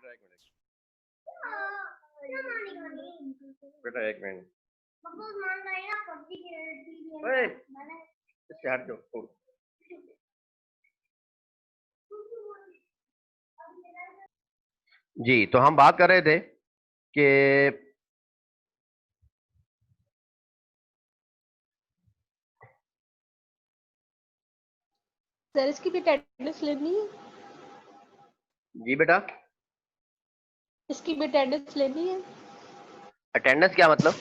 बेटा एक मिनट, बेटा एक मिनट, ओए इससे हट जाओ। जी, तो हम बात कर रहे थे कि सर इसकी भी अटेंडेंस लेनी है। जी बेटा, इसकी भी अटेंडेंस लेनी है। अटेंडेंस क्या मतलब?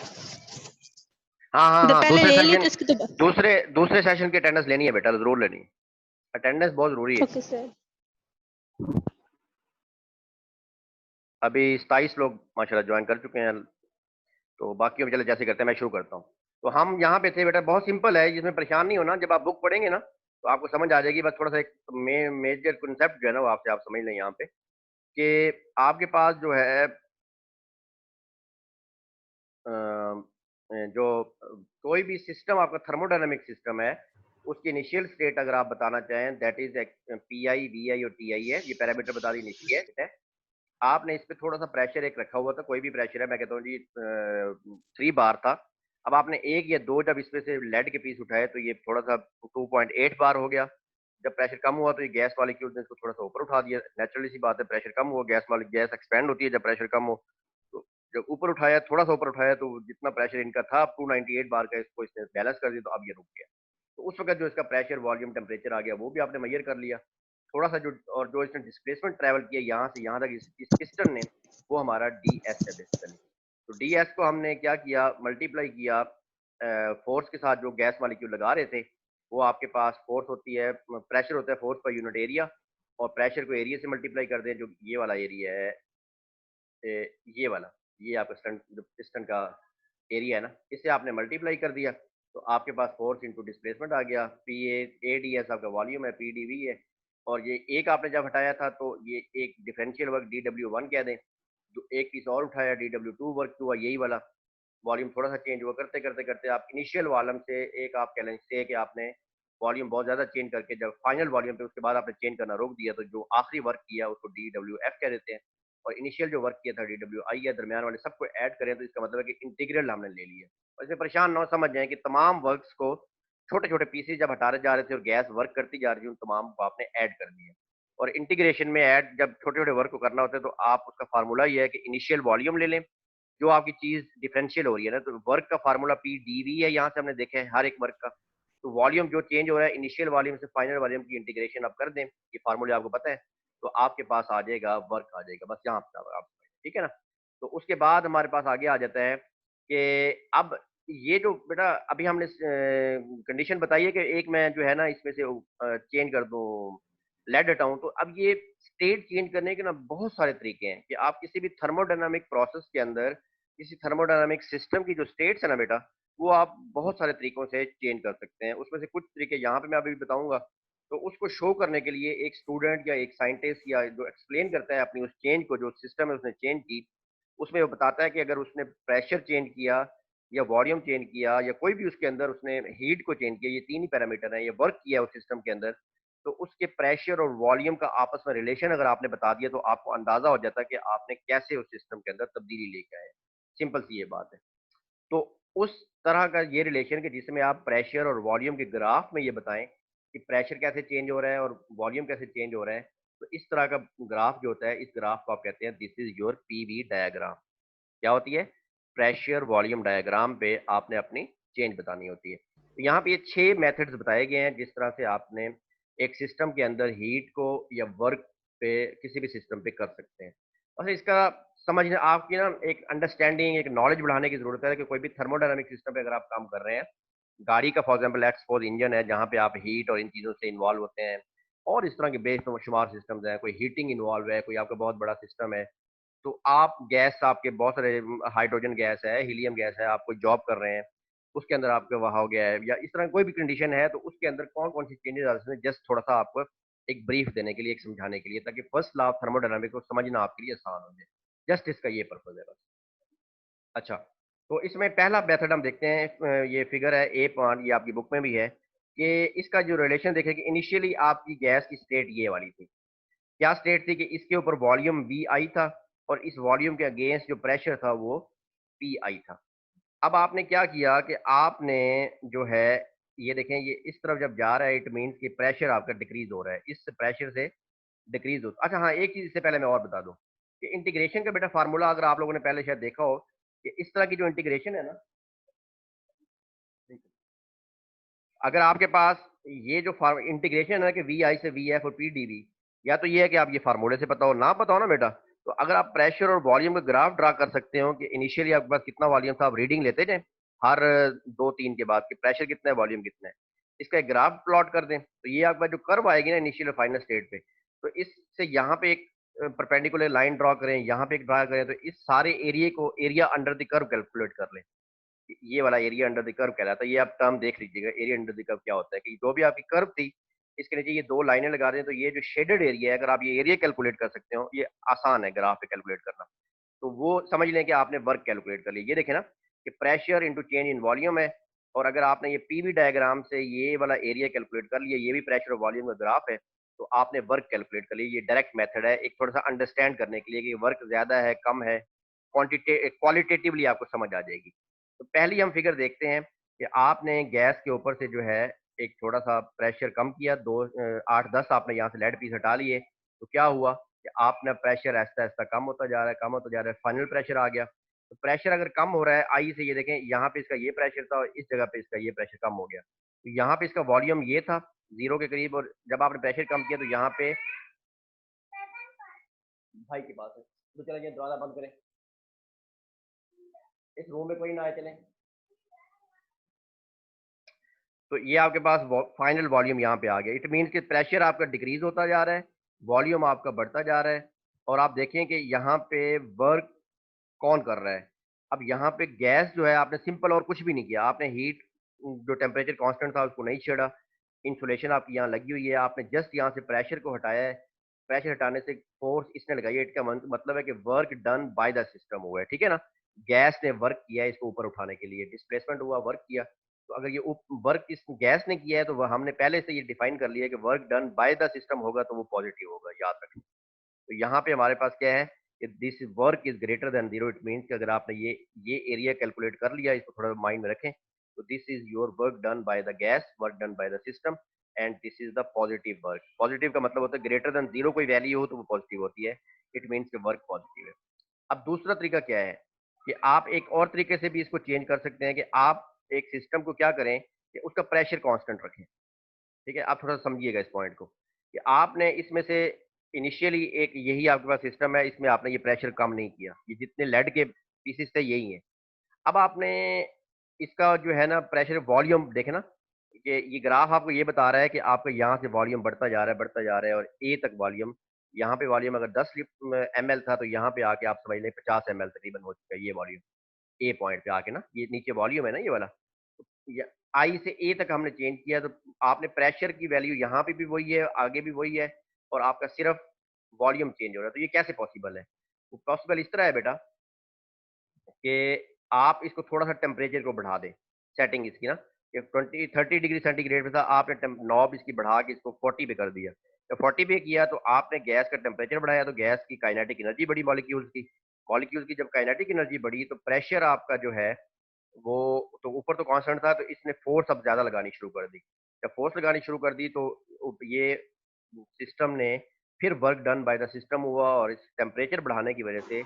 हाँ हाँ तो हाँ, पहले दूसरे ले ली सेशन, तो इसकी तो दूसरे सेशन की अटेंडेंस लेनी है बेटा, जरूर लेनी है। अटेंडेंस बहुत जरूरी है। Okay sir. अभी 27 लोग माशाल्लाह ज्वाइन कर चुके हैं, तो बाकी हम चले जैसे करते हैं, मैं शुरू करता हूँ। तो हम यहाँ पे थे बेटा, बहुत सिंपल है, जिसमें परेशान नहीं होना। जब आप बुक पढ़ेंगे ना तो आपको समझ आ जाएगी। बस थोड़ा सा एक मेजर कंसेप्ट जो है ना वो आपसे आप समझ लें यहाँ पे, कि आपके पास जो है जो कोई भी सिस्टम आपका थर्मोडायनामिक सिस्टम है, उसकी इनिशियल स्टेट अगर आप बताना चाहें, that is P I, V I और टी आई है। ये पैरामीटर बता दी इनिशियल है। आपने इस पे थोड़ा सा प्रेशर एक रखा हुआ था, कोई भी प्रेशर है, मैं कहता हूँ जी 3 बार था। अब आपने 1 या 2 जब इसमें से लेड के पीस उठाए तो ये थोड़ा सा 2.8 बार हो गया। जब प्रेशर कम हुआ तो ये गैस मॉलिक्यूल ने इसको थोड़ा सा ऊपर उठा दिया। नेचुरली सी बात है, प्रेशर कम हुआ, गैस एक्सपेंड होती है जब प्रेशर कम हो। तो जब ऊपर उठाया, थोड़ा सा ऊपर उठाया, तो जितना प्रेशर इनका था 298 बार का, इसको इसने बैलेंस कर दिया, तो अब ये रुक गया। तो उस वक्त जो इसका प्रेशर, वॉल्यूम, टेम्परेचर आ गया, वो भी आपने मेजर कर लिया। थोड़ा सा जो और जो इसने डिस्प्लेसमेंट ट्रैवल किया यहाँ से यहाँ तक इस पिस्टन ने, वो हमारा डी एस है बेसिकली। तो डी एस को हमने क्या किया, मल्टीप्लाई किया फोर्स के साथ जो गैस मालिक्यूल लगा रहे थे। वो आपके पास फोर्स होती है, प्रेशर होता है फोर्स पर यूनिट एरिया, और प्रेशर को एरिया से मल्टीप्लाई कर दें, जो ये वाला एरिया है, ये वाला, ये आपका पिस्टन का एरिया है ना, इससे आपने मल्टीप्लाई कर दिया। तो आपके पास फोर्स इंटू डिस्प्लेसमेंट आ गया। पी ए डी एस आपका वॉल्यूम है, पी डी वी है। और ये एक आपने जब हटाया था तो ये एक differential work D W one कह दें। जो एक पीस और उठाया, डी डब्ल्यू टू वर्क हुआ, यही वाला। वॉल्यूम थोड़ा सा चेंज हुआ, करते करते करते आप इनिशियल वॉल्यूम से एक आप कह लें से कि आपने वॉल्यूम बहुत ज्यादा चेंज करके जब फाइनल वॉल्यूम पे उसके बाद आपने चेंज करना रोक दिया, तो जो आखिरी वर्क किया उसको डी डब्ल्यू एफ कह देते हैं। और इनिशियल जो वर्क किया था डी डब्ल्यू आई है, दरमियान वाले सबको ऐड करें तो इसका मतलब है कि इंटीग्रल हमने ले लिया। और इसमें परेशान ना समझ जाए कि तमाम वर्क्स को छोटे छोटे पीसेज जब हटा जा रहे थे और गैस वर्क करती जा रही थी, उन तमाम को आपने ऐड कर दिया। और इंटीग्रेशन में ऐड जब छोटे छोटे वर्क को करना होता है, तो आप उसका फार्मूला ये है कि इनिशियल वॉल्यूम ले लें। जो आपकी चीज डिफरेंशियल हो रही है ना, तो वर्क का फार्मूला पी डी वी है, यहाँ से हमने देखा है हर एक वर्क का। तो वॉल्यूम जो चेंज हो रहा है, इनिशियल वॉल्यूम से फाइनल वॉल्यूम की इंटीग्रेशन आप कर दें, ये फार्मूले आपको पता है, तो आपके पास आ जाएगा वर्क, आ जाएगा बस यहाँ पे आप, ठीक है ना। तो उसके बाद हमारे पास आगे आ जाता है कि अब ये जो बेटा अभी हमने कंडीशन बताई है कि एक मैं जो है ना इसमें से चेंज कर दूं, लेड हटाऊं, तो अब ये स्टेट चेंज करने के ना बहुत सारे तरीके हैं कि आप किसी भी थर्मोडायनामिक प्रोसेस के अंदर, किसी थर्मोडायनामिक सिस्टम की जो स्टेट्स है ना बेटा, वो आप बहुत सारे तरीकों से चेंज कर सकते हैं। उसमें से कुछ तरीके यहाँ पे मैं अभी बताऊंगा। तो उसको शो करने के लिए एक स्टूडेंट या एक साइंटिस्ट या जो एक्सप्लेन करता है अपनी उस चेंज को, जो सिस्टम है उसने चेंज की, उसमें वो बताता है कि अगर उसने प्रेशर चेंज किया या वॉल्यूम चेंज किया या कोई भी उसके अंदर उसने हीट को चेंज किया, ये 3 ही पैरामीटर हैं, ये वर्क किया उस सिस्टम के अंदर, तो उसके प्रेशर और वॉल्यूम का आपस में रिलेशन अगर आपने बता दिया, तो आपको अंदाजा हो जाता है कि आपने कैसे उस सिस्टम के अंदर तब्दीली लेके आए। सिंपल सी ये बात है। तो उस तरह का ये रिलेशन, के जिसमें आप प्रेशर और वॉल्यूम के ग्राफ में ये बताएं कि प्रेशर कैसे चेंज हो रहा है और वॉल्यूम कैसे चेंज हो रहा है। तो इस तरह का ग्राफ जो होता है, इस ग्राफ को आप कहते हैं this is your PV diagram. क्या होती है? प्रेशर वॉल्यूम डायग्राम पे आपने अपनी चेंज बतानी होती है। तो यहाँ पे ये 6 मेथड्स बताए गए हैं जिस तरह से आपने एक सिस्टम के अंदर हीट को या वर्क पे किसी भी सिस्टम पे कर सकते हैं। बस इसका समझना, आपकी ना एक अंडरस्टैंडिंग, एक नॉलेज बढ़ाने की जरूरत है कि कोई भी थर्मोडायनामिक सिस्टम पे अगर आप काम कर रहे हैं, गाड़ी का फॉर एग्जाम्पल एक्सपोज इंजन है जहाँ पे आप हीट और इन चीज़ों से इन्वॉल्व होते हैं, और इस तरह के बेशुमार सिस्टम्स हैं, कोई हीटिंग इन्वॉल्व है, कोई आपका बहुत बड़ा सिस्टम है, तो आप गैस, आपके बहुत सारे हाइड्रोजन गैस है, हीलियम गैस है, आप कोई जॉब कर रहे हैं, उसके अंदर आपके वहाँ हो गया है, या इस तरह कोई भी कंडीशन है, तो उसके अंदर कौन कौन सी चेंजेस आ सकते हैं, जस्ट थोड़ा सा आपको एक ब्रीफ देने के लिए, एक समझाने के लिए, ताकि फर्स्ट लॉ ऑफ थर्मोडायनामिक्स को समझना आपके लिए आसान हो जाए। जस्ट इसका ये पर्पज है बस। अच्छा, तो इसमें पहला मेथड हम देखते हैं, ये फिगर है A5, ये आपकी बुक में भी है, कि इसका जो रिलेशन देखें कि इनिशियली आपकी गैस की स्टेट ये वाली थी, क्या स्टेट थी कि इसके ऊपर वॉल्यूम वी आई था और इस वॉल्यूम के अगेंस्ट जो प्रेशर था वो पी आई था। अब आपने क्या किया कि आपने जो है ये देखें, ये इस तरफ जब जा रहा है इट मीन्स कि प्रेशर आपका डिक्रीज हो रहा है, इस प्रेशर से डिक्रीज हो। अच्छा हाँ, एक चीज इससे पहले मैं और बता दूं कि इंटीग्रेशन का बेटा फार्मूला अगर आप लोगों ने पहले शायद देखा हो कि इस तरह की जो इंटीग्रेशन है ना, अगर आपके पास ये जो इंटीग्रेशन है ना कि वी आई से वी एफ और पी डी वी, या तो ये है कि आप ये फार्मूले से पता हो, ना पता हो ना बेटा, तो अगर आप प्रेशर और वॉल्यूम का ग्राफ ड्रा कर सकते हो कि इनिशियली आपके पास कितना वॉल्यूम था, आप रीडिंग लेते जाए हर 2-3 के बाद कि प्रेशर कितना है वॉल्यूम कितना है, इसका एक ग्राफ प्लॉट कर दें तो ये आपके पास जो कर्व आएगी ना इनिशियल और फाइनल स्टेट पे, तो इससे यहाँ पे एक परपेंडिकुलर लाइन ड्रॉ करें, यहाँ पे एक ड्रा करें, तो इस सारे एरिया को area under the curve calculate कर लें। ये वाला एरिया अंडर द कर्व कहलाता है। ये आप टर्म देख लीजिएगा, एरिया अंडर द कर्व क्या होता है कि जो भी आपकी कर्व थी इसके नीचे ये दो लाइनें लगा दें, तो ये जो शेडेड एरिया है अगर आप ये एरिया कैलकुलेट कर सकते हो, ये आसान है ग्राफ पे कैलकुलेट करना, तो वो समझ लें कि आपने वर्क कैलकुलेट कर लिया। ये देखें ना कि pressure into change in volume है, और अगर आपने ये पीवी डायग्राम से ये वाला एरिया कैलकुलेट कर लिया, ये भी प्रेशर और वॉल्यूम का ग्राफ है, तो आपने वर्क कैलकुलेट कर लिया। ये डायरेक्ट मेथड है एक थोड़ा सा अंडरस्टैंड करने के लिए कि वर्क ज्यादा है कम है, क्वालिटेटिवली आपको समझ आ जाएगी। तो पहली हम फिगर देखते हैं कि आपने गैस के ऊपर से जो है एक थोड़ा सा प्रेशर कम किया, 8-10 आपने यहाँ से लेड पीस हटा लिए, तो क्या हुआ कि आपने प्रेशर ऐसा ऐसा कम होता जा रहा है, कम होता जा रहा है, फाइनल प्रेशर आ गया। तो प्रेशर अगर कम हो रहा है आई से, ये देखें यहाँ पे इसका ये प्रेशर था और इस जगह पे इसका ये प्रेशर कम हो गया, तो यहाँ पे इसका वॉल्यूम ये था जीरो के करीब, और जब आपने प्रेशर कम किया तो यहाँ पे भाई के पास है, तो चले दरवाजा बंद करें, इस रूम में कोई ना आए, चलें। तो ये आपके पास फाइनल वॉल्यूम यहाँ पे आ गया। इट मीन्स कि प्रेशर आपका डिक्रीज होता जा रहा है, वॉल्यूम आपका बढ़ता जा रहा है, और आप देखें कि यहाँ पे वर्क कौन कर रहा है। अब यहाँ पे गैस जो है आपने सिंपल और कुछ भी नहीं किया, आपने हीट जो टेम्परेचर कांस्टेंट था उसको नहीं छेड़ा, इंसुलेशन आपकी यहाँ लगी हुई है, आपने जस्ट यहाँ से प्रेशर को हटाया है, प्रेशर हटाने से फोर्स इसने लगाई है, इसका मतलब है कि work done by the system हुआ है, ठीक है ना। गैस ने वर्क किया है इसको ऊपर उठाने के लिए, डिस्प्लेसमेंट हुआ, वर्क किया। तो अगर ये वर्क इस गैस ने किया है तो वह हमने पहले से ये डिफाइन कर लिया है कि work done by the system होगा तो वो पॉजिटिव होगा, याद रखें। तो यहाँ पे हमारे पास क्या है कि this work is greater than zero, it means कि अगर आपने ये एरिया कैलकुलेट कर लिया, इसको थोड़ा माइंड में रखें, तो this is your work done by the gas, work done by the system, and this is the positive work. Positive का मतलब होता है ग्रेटर देन जीरो, कोई वैल्यू हो तो वो पॉजिटिव होती है, इट मीन्स कि वर्क पॉजिटिव है। अब दूसरा तरीका क्या है कि आप एक और तरीके से भी इसको चेंज कर सकते हैं कि आप एक सिस्टम को क्या करें कि उसका प्रेशर कांस्टेंट रखें, ठीक है। आप थोड़ा समझिएगा इस पॉइंट को कि आपने इसमें से इनिशियली एक यही आपके पास सिस्टम है, इसमें आपने ये प्रेशर कम नहीं किया, ये जितने लेड के पीसेस थे यही है। अब आपने इसका जो है ना प्रेशर वॉल्यूम देखे ना कि ये ग्राफ आपको ये बता रहा है कि आपका यहाँ से वॉल्यूम बढ़ता जा रहा है, बढ़ता जा रहा है, और ए तक वॉल्यूम, यहाँ पे वॉल्यूम अगर 10 एम एल था तो यहाँ पे आके आप समझ लें 50 एम एल तकरीबन हो चुका है ये वॉल्यूम, ए पॉइंट पे आके ना, ये नीचे वॉल्यूम है ना ये वाला, आई से ए तक हमने चेंज किया, तो आपने प्रेशर की वैल्यू यहाँ पे भी वही है, आगे भी वही है, और आपका सिर्फ वॉल्यूम चेंज हो रहा है। तो ये कैसे पॉसिबल है? वो पॉसिबल इस तरह है बेटा कि आप इसको थोड़ा सा टेम्परेचर को बढ़ा दें, सेटिंग इसकी ना, कि 20-30 डिग्री सेंटीग्रेड पे था, आपने नॉब इसकी बढ़ा के इसको 40 पे कर दिया। तो 40 पे किया तो आपने गैस का टेम्परेचर बढ़ाया, तो गैस की काइनेटिक एनर्जी बढ़ी, मॉलिक्यूल्स की जब काइनेटिक एनर्जी बढ़ी तो प्रेशर आपका जो है वो तो ऊपर तो कांस्टेंट था, तो इसने फोर्स अब ज्यादा लगानी शुरू कर दी। जब फोर्स लगानी शुरू कर दी तो ये सिस्टम ने फिर work done by the system हुआ, और इस टेम्परेचर बढ़ाने की वजह से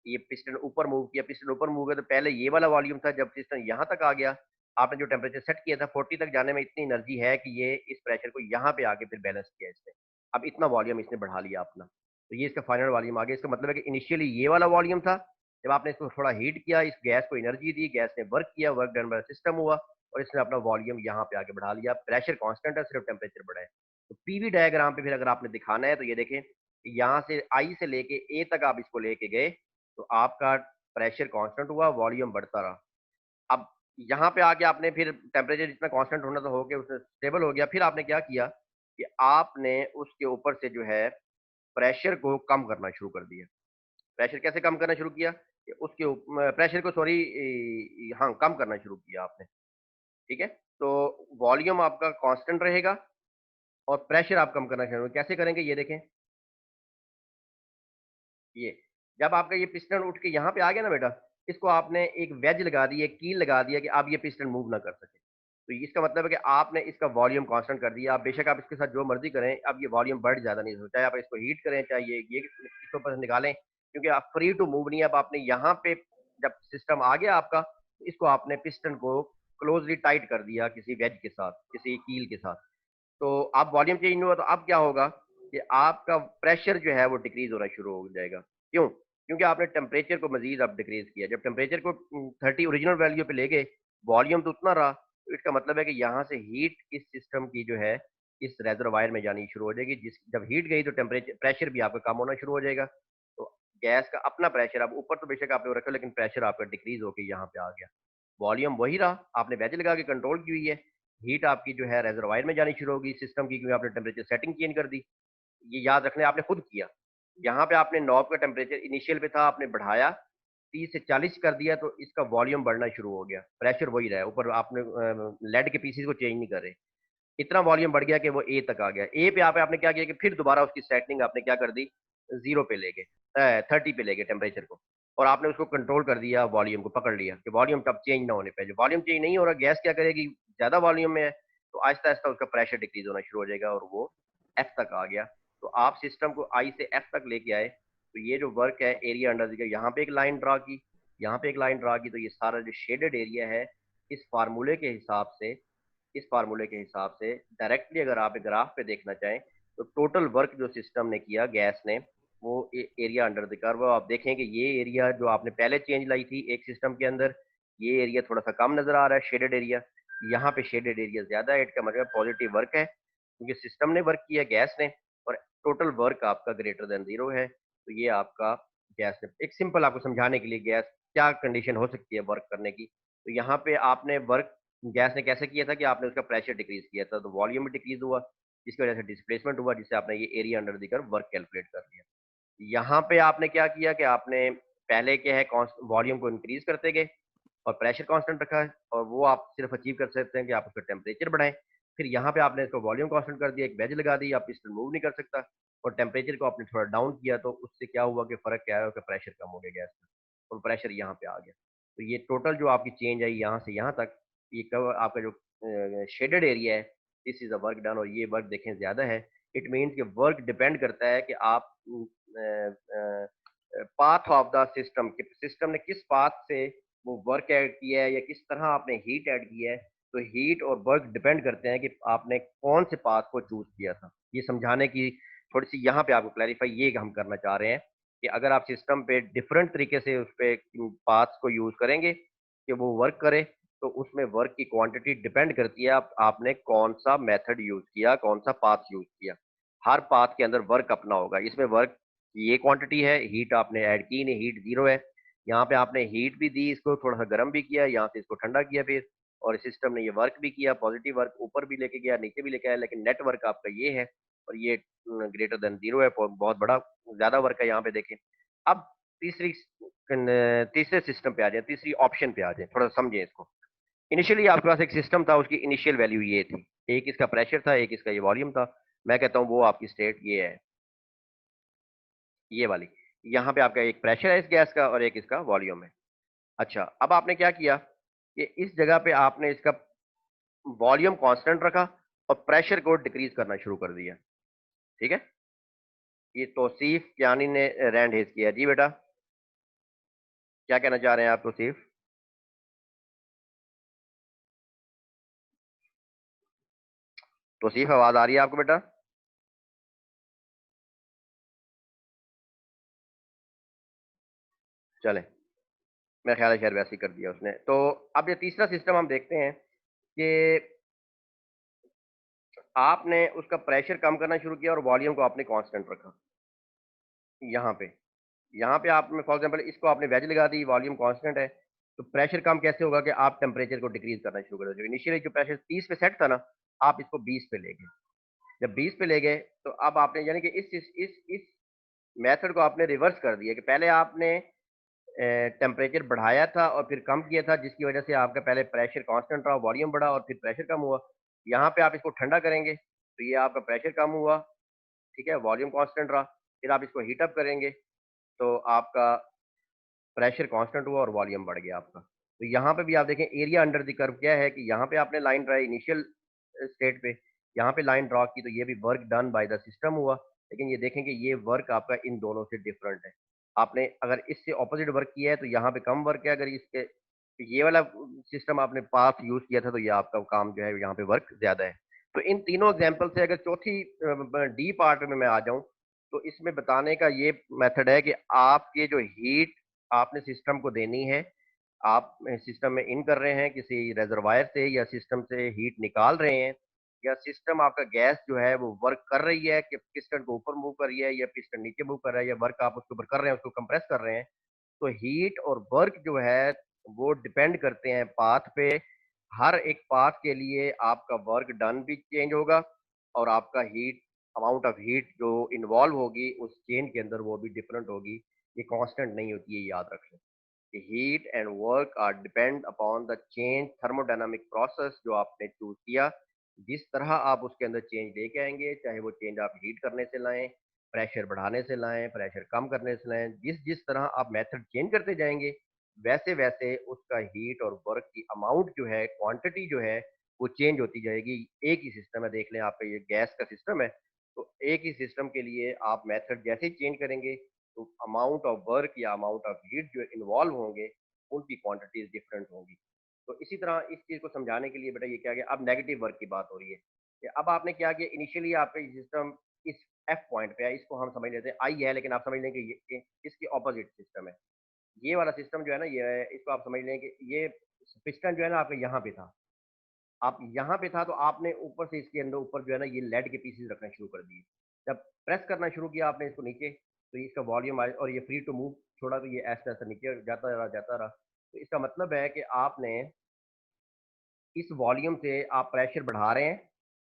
ये पिस्टन ऊपर मूव किया, पिस्टन ऊपर मूव किया, तो पहले ये वाला वॉल्यूम था, जब पिस्टन यहाँ तक आ गया, आपने जो टेम्परेचर सेट किया था 40 तक जाने में इतनी एनर्जी है कि ये इस प्रेशर को यहाँ पे आके फिर बैलेंस किया इसने, अब इतना वॉल्यूम इसने बढ़ा लिया अपना, तो ये इसका फाइनल वॉल्यूम आ गया। इसका मतलब है कि इनिशियली ये वाला वॉल्यूम था, जब आपने इसको थोड़ा हीट किया, इस गैस को एनर्जी दी, गैस ने वर्क किया, वर्क डन बाय सिस्टम हुआ, और इसने अपना वॉल्यूम यहाँ पे आके बढ़ा लिया, प्रेशर कांस्टेंट है, सिर्फ टेम्परेचर बढ़ा है। तो पीवी डायग्राम पे फिर अगर आपने दिखाना है तो ये देखें, यहाँ से आई से लेके ए तक आप इसको लेके गए, तो आपका प्रेशर कांस्टेंट हुआ, वॉल्यूम बढ़ता रहा। अब यहाँ पे आके आपने फिर टेम्परेचर जितना कांस्टेंट होना था हो गया, उसने स्टेबल हो गया, फिर आपने क्या किया कि आपने उसके ऊपर से जो है प्रेशर को कम करना शुरू कर दिया। प्रेशर कैसे कम करना शुरू किया कि उसके प्रेशर को सॉरी, हाँ कम करना शुरू किया आपने, ठीक है। तो वॉल्यूम आपका कांस्टेंट रहेगा और प्रेशर आप कम करना शुरू, कैसे करेंगे ये देखें। ये जब आपका ये पिस्टन उठ के यहाँ पे आ गया ना बेटा, इसको आपने एक वेज लगा दी, एक कील लगा दिया कि अब ये पिस्टन मूव ना कर सके। तो इसका मतलब है कि आपने इसका वॉल्यूम कांस्टेंट कर दिया। आप बेशक आप इसके साथ जो मर्जी करें, अब ये वॉल्यूम बढ़ ज्यादा नहीं हो, चाहे आप इसको हीट करें, चाहे ये इसको ऊपर से निकालें, क्योंकि आप फ्री टू मूव नहीं है। अब आपने यहाँ पे जब सिस्टम आ गया आपका, इसको आपने पिस्टन को क्लोजली टाइट कर दिया किसी वेज के साथ, किसी कील के साथ। तो अब वॉल्यूम चेंज हुआ, तो अब क्या होगा कि आपका प्रेशर जो है वो डिक्रीज होना शुरू हो जाएगा। क्यों? क्योंकि आपने टेम्परेचर को मजीद अब डिक्रीज किया। जब टेम्परेचर को 30 ओरिजिनल वैल्यू पे ले गए, वॉल्यूम तो उतना रहा, तो इसका मतलब है कि यहाँ से हीट इस सिस्टम की जो है इस रेजरवायर में जानी शुरू हो जाएगी। जिस जब हीट गई तो टेम्परेचर प्रेशर भी आपका कम होना शुरू हो जाएगा। तो गैस का अपना प्रेशर, अब ऊपर तो बेशक आपने रखा, लेकिन प्रेशर आपका डिक्रीज होकर यहाँ पे आ गया। वॉल्यूम वही रहा, आपने वेज लगा के कंट्रोल की हुई है। हीट आपकी जो है रेजरवायर में जानी शुरू होगी सिस्टम की, क्योंकि आपने टेम्परेचर सेटिंग चेंज कर दी। ये याद रखने आपने खुद किया। यहाँ पे आपने नॉब का टेम्परेचर इनिशियल पे था, आपने बढ़ाया 30 से 40 कर दिया, तो इसका वॉल्यूम बढ़ना शुरू हो गया। प्रेशर वही रहा, ऊपर आपने लेड के पीसीज को चेंज नहीं कर रहे। इतना वॉल्यूम बढ़ गया कि वो ए तक आ गया। ए पे आपने क्या किया कि फिर दोबारा उसकी सेटिंग आपने क्या कर दी, 0 पे ले गए, 30 पे ले गए टेम्परेचर को, और आपने उसको कंट्रोल कर दिया, वॉल्यूम को पकड़ लिया कि वॉल्यूम तब चेंज ना होने पे। जो वॉल्यूम चेंज नहीं हो रहा, गैस क्या करेगी, ज्यादा वॉल्यूम में है, तो आहिस्ता आहिस्ता उसका प्रेशर डिक्रीज होना शुरू हो जाएगा और वो एफ तक आ गया। तो आप सिस्टम को आई से एफ तक लेके आए, तो ये जो वर्क है एरिया अंडर द, यहाँ पे एक लाइन ड्रा की, यहाँ पे एक लाइन ड्रा की, तो ये सारा जो शेडेड एरिया है, इस फार्मूले के हिसाब से, इस फार्मूले के हिसाब से डायरेक्टली अगर आप ग्राफ पे देखना चाहें, तो टोटल वर्क जो सिस्टम ने किया, गैस ने, वो एरिया अंडर द कर्व। आप देखें कि ये एरिया जो आपने पहले चेंज लाई थी एक सिस्टम के अंदर, ये एरिया थोड़ा सा कम नजर आ रहा है, शेडेड एरिया। यहाँ पे शेडेड एरिया ज्यादा है, इसका मतलब पॉजिटिव वर्क है, क्योंकि सिस्टम ने वर्क किया, गैस ने, और टोटल वर्क आपका ग्रेटर देन 0 है। तो ये आपका गैस ने, एक सिंपल आपको समझाने के लिए गैस क्या कंडीशन हो सकती है वर्क करने की। तो यहाँ पे आपने वर्क गैस ने कैसे किया था कि आपने उसका प्रेशर डिक्रीज किया था, तो वॉल्यूम भी डिक्रीज हुआ, जिसकी वजह से डिस्प्लेसमेंट हुआ, जिससे आपने ये area under the curve work calculate कर लिया। यहाँ पे आपने क्या किया कि आपने पहले क्या है वॉल्यूम को इंक्रीज करते गए और प्रेशर कांस्टेंट रखा है, और वो आप सिर्फ अचीव कर सकते हैं कि आप उसका टेम्परेचर बढ़ाएं। फिर यहाँ पे आपने इसको वॉल्यूम कांस्टेंट कर दिया, एक वेज लगा दी, आप पिस्टन मूव नहीं कर सकता, और टेम्परेचर को आपने थोड़ा डाउन किया, तो उससे क्या हुआ कि फर्क क्या है कि प्रेशर कम हो गया गैस का, और प्रेशर यहाँ पे आ गया। तो ये टोटल जो आपकी चेंज आई यहाँ से यहाँ तक, ये कवर आपका जो शेडेड एरिया है, this is a work done, और ये वर्क देखें ज्यादा है। इट मीन्स कि वर्क डिपेंड करता है कि आप path of the system, system ने किस पाथ से वो वर्क ऐड किया है, या किस तरह आपने हीट ऐड किया है। तो हीट और वर्क डिपेंड करते हैं कि आपने कौन से पाथ को चूज किया था। ये समझाने की थोड़ी सी यहाँ पे आपको क्लैरिफाई ये हम करना चाह रहे हैं कि अगर आप सिस्टम पे डिफरेंट तरीके से उस पे पाथ्स को यूज करेंगे कि वो वर्क करे, तो उसमें वर्क की क्वांटिटी डिपेंड करती है आपने कौन सा मेथड यूज किया, कौन सा पाथ यूज किया। हर पाथ के अंदर वर्क अपना होगा। इसमें वर्क ये क्वांटिटी है, हीट आपने ऐड की नहीं, हीट 0 है। यहाँ पे आपने हीट भी दी, इसको थोड़ा सा गर्म भी किया, यहाँ से इसको ठंडा किया, फिर और सिस्टम ने ये वर्क भी किया, पॉजिटिव वर्क ऊपर भी लेके गया, नीचे भी लेके आया, लेकिन नेट वर्क आपका ये है, और ये ग्रेटर देन 0 है, बहुत बड़ा ज्यादा वर्क है यहाँ पे देखें। अब तीसरी तीसरे सिस्टम पे आ जाए, तीसरी ऑप्शन पे आ जाए, थोड़ा समझें इसको। इनिशियली आपके पास एक सिस्टम था, उसकी इनिशियल वैल्यू ये थी, एक इसका प्रेशर था, एक इसका ये वॉल्यूम था। मैं कहता हूँ वो आपकी स्टेट ये है, ये वाली। यहाँ पे आपका एक प्रेशर है इस गैस का, और एक इसका वॉल्यूम है। अच्छा, अब आपने क्या किया कि इस जगह पे आपने इसका वॉल्यूम कांस्टेंट रखा और प्रेशर को डिक्रीज करना शुरू कर दिया। ठीक है, ये तौसीफ यानी ने रैंड हेज किया। जी बेटा, क्या कहना चाह रहे हैं आप तौसीफ? तौसीफ, आवाज आ रही है आपको बेटा? चले, मेरा ख्याल है शायद वैसे ही कर दिया उसने। तो अब ये तीसरा सिस्टम हम देखते हैं कि आपने उसका प्रेशर कम करना शुरू किया और वॉल्यूम को आपने कांस्टेंट रखा। यहाँ पे, यहाँ पे आपने फॉर एग्जांपल इसको आपने वेज लगा दी, वॉल्यूम कांस्टेंट है, तो प्रेशर कम कैसे होगा कि आप टेम्परेचर को डिक्रीज करना शुरू कर दो। इनिशियली जो प्रेशर 30 पे सेट था ना, आप इसको 20 पे ले गए। जब 20 पे ले गए, तो अब आपने यानी कि इस मेथड को आपने रिवर्स कर दिया कि पहले आपने टेम्परेचर बढ़ाया था और फिर कम किया था, जिसकी वजह से आपका पहले प्रेशर कांस्टेंट रहा, वॉल्यूम बढ़ा, और फिर प्रेशर कम हुआ। यहाँ पे आप इसको ठंडा करेंगे, तो ये आपका प्रेशर कम हुआ, ठीक है, वॉल्यूम कांस्टेंट रहा। फिर आप इसको हीट अप करेंगे, तो आपका प्रेशर कांस्टेंट हुआ और वॉल्यूम बढ़ गया आपका। तो यहाँ पे भी आप देखें एरिया अंडर द कर्व क्या है कि यहाँ पे आपने लाइन ड्रा इनिशियल स्टेट पे, यहाँ पे लाइन ड्रॉ की, तो ये भी work done by the system हुआ। लेकिन ये देखें कि ये वर्क आपका इन दोनों से डिफरेंट है। आपने अगर इससे ऑपोजिट वर्क किया है तो यहाँ पे कम वर्क है, अगर इसके ये वाला सिस्टम आपने पास यूज किया था तो ये आपका काम जो है यहाँ पे वर्क ज्यादा है। तो इन तीनों एग्जाम्पल से अगर चौथी डी पार्ट में मैं आ जाऊं, तो इसमें बताने का ये मेथड है कि आपके जो हीट आपने सिस्टम को देनी है, आप सिस्टम में इन कर रहे हैं किसी रेजरवायर से या सिस्टम से हीट निकाल रहे हैं, या सिस्टम आपका गैस जो है वो वर्क कर रही है कि पिस्टन को ऊपर मूव कर रही है या पिस्टन नीचे मूव कर रहा है, या वर्क आप उसके ऊपर कर रहे हैं उसको कंप्रेस कर रहे हैं। तो हीट और वर्क जो है वो डिपेंड करते हैं पाथ पे। हर एक पाथ के लिए आपका वर्क डन भी चेंज होगा और आपका हीट अमाउंट ऑफ हीट जो इन्वॉल्व होगी उस चेन के अंदर वो भी डिफरेंट होगी। ये कांस्टेंट नहीं होती है, याद रख लें। Heat and work are depend upon the change thermodynamic process जो आपने चूज किया। जिस तरह आप उसके अंदर चेंज लेके आएंगे, चाहे वो चेंज आप हीट करने से लाएं, प्रेशर बढ़ाने से लाएं, प्रेशर कम करने से लाएं, जिस जिस तरह आप मेथड चेंज करते जाएंगे वैसे वैसे उसका हीट और वर्क की अमाउंट जो है, क्वांटिटी जो है वो चेंज होती जाएगी। एक ही सिस्टम है, देख लें आपका ये गैस का सिस्टम है, तो एक ही सिस्टम के लिए आप मेथड जैसे ही चेंज करेंगे तो अमाउंट ऑफ वर्क या अमाउंट ऑफ हीट जो इन्वॉल्व होंगे उनकी क्वांटिटीज डिफरेंट होंगी। तो इसी तरह इस चीज़ को समझाने के लिए बेटा ये क्या गया, अब नेगेटिव वर्क की बात हो रही है कि अब आपने क्या किया, इनिशियली आपका सिस्टम इस एफ पॉइंट पे है, इसको हम समझ लेते हैं आई है, लेकिन आप समझ लें कि ये इसकी ऑपोजिट सिस्टम है। ये वाला सिस्टम जो है ना, ये इसको आप समझ लें कि ये पिस्टन जो है ना आपका यहाँ पे था, आप यहाँ पे था तो आपने ऊपर से इसके अंदर ऊपर जो है ना ये लेड के पीसेस रखना शुरू कर दिए। जब प्रेस करना शुरू किया आपने इसको नीचे, तो इसका वॉल्यूम आया और ये फ्री टू मूव छोड़ा, तो ये ऐसा ऐसा नीचे जाता रहा जाता रहा। तो इसका मतलब है कि आपने इस वॉल्यूम से आप प्रेशर बढ़ा रहे हैं,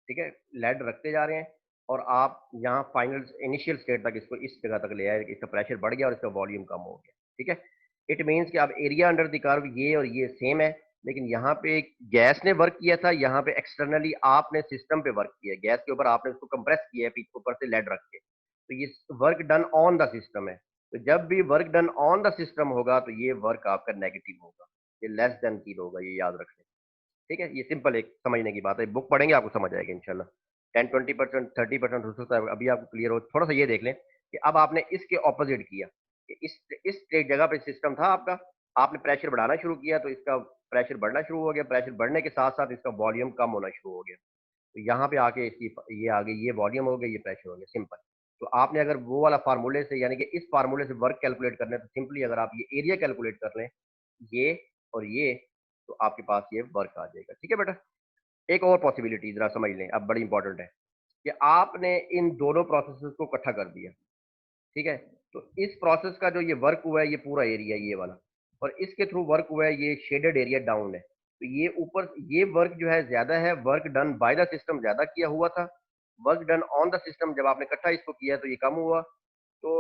ठीक है, लेड रखते जा रहे हैं, और आप यहाँ फाइनल इनिशियल स्टेट तक इसको इस जगह तक ले आए कि इसका प्रेशर बढ़ गया और इसका वॉल्यूम कम हो गया। ठीक है, इट मीन्स कि अब एरिया अंडर द कर्व ये और ये सेम है, लेकिन यहाँ पे गैस ने वर्क किया था, यहाँ पे एक्सटर्नली आपने सिस्टम पे वर्क किया, गैस के ऊपर आपने उसको कंप्रेस किया है पीछे ऊपर से लेड रख के, तो ये work done on the system है। तो जब भी work done on the system होगा तो ये वर्क आपका नेगेटिव होगा, ये लेस देन की होगा, ये याद रखें। ठीक है, ये सिंपल एक समझने की बात है, बुक पढ़ेंगे आपको समझ आएगा इंशाल्लाह। 10-20% 30% हो सकता है अभी आपको क्लियर हो। थोड़ा सा ये देख लें कि अब आपने इसके ऑपोजिट किया कि इस जगह पे सिस्टम था आपका, आपने प्रेशर बढ़ाना शुरू किया तो इसका प्रेशर बढ़ना शुरू हो गया, प्रेशर बढ़ने के साथ साथ इसका वॉल्यूम कम होना शुरू हो गया। तो यहाँ पे आके इसकी ये आ गई, ये वॉल्यूम हो गया, ये प्रेशर हो गया, सिंपल। तो आपने अगर वो वाला फार्मूले से, यानी कि इस फार्मूले से वर्क कैलकुलेट करना है, तो सिंपली अगर आप ये एरिया कैलकुलेट कर लें, ये और ये, तो आपके पास ये वर्क आ जाएगा। ठीक है बेटा, एक और पॉसिबिलिटी जरा समझ लें, अब बड़ी इंपॉर्टेंट है कि आपने इन दोनों प्रोसेसेस को इकट्ठा कर दिया। ठीक है, तो इस प्रोसेस का जो ये वर्क हुआ है, ये पूरा एरिया ये वाला, और इसके थ्रू वर्क हुआ है ये शेडेड एरिया डाउन है। तो ये ऊपर ये वर्क जो है ज्यादा है, work done by the system ज्यादा किया हुआ था, work done on the system जब आपने इकट्ठा इसको किया तो ये कम हुआ। तो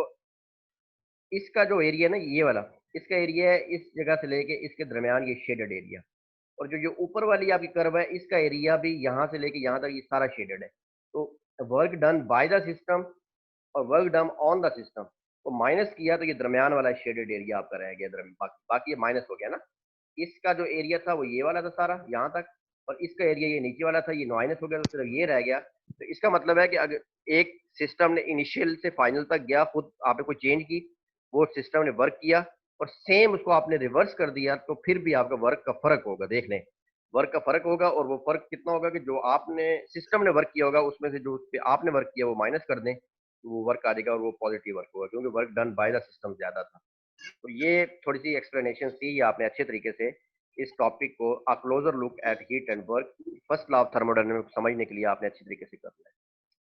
इसका जो एरिया ना ये वाला, इसका एरिया है इस जगह से लेके इसके दरमियान ये शेडेड एरिया, और जो जो ऊपर वाली आपकी कर्व है इसका एरिया भी यहाँ से लेके यहाँ तक ये सारा शेडेड है। तो work done by the system और work done on the system को माइनस किया तो ये दरमियान वाला शेडेड एरिया आपका रह गया, बाकी ये माइनस हो गया ना। इसका जो एरिया था वो ये वाला था सारा यहाँ तक, और इसका एरिया ये नीचे वाला था, ये माइनस हो गया, तो सिर्फ ये रह गया। तो इसका मतलब है कि अगर एक सिस्टम ने इनिशियल से फाइनल तक गया, खुद आपने कोई चेंज की, वो सिस्टम ने वर्क किया और सेम उसको आपने रिवर्स कर दिया, तो फिर भी आपका वर्क का फर्क होगा। देख लें, वर्क का फर्क होगा, और वो फर्क कितना होगा कि जो आपने सिस्टम ने वर्क किया होगा उसमें से जो उस पर आपने वर्क किया वो माइनस कर दें, तो वो वर्क आ जाएगा और वो पॉजिटिव वर्क होगा, क्योंकि work done by the system ज्यादा था। तो ये थोड़ी सी एक्सप्लेनेशन थी, ये आपने अच्छे तरीके से इस टॉपिक को a closer look at heat and work first law of thermodynamics समझने के लिए आपने अच्छे तरीके से करना है।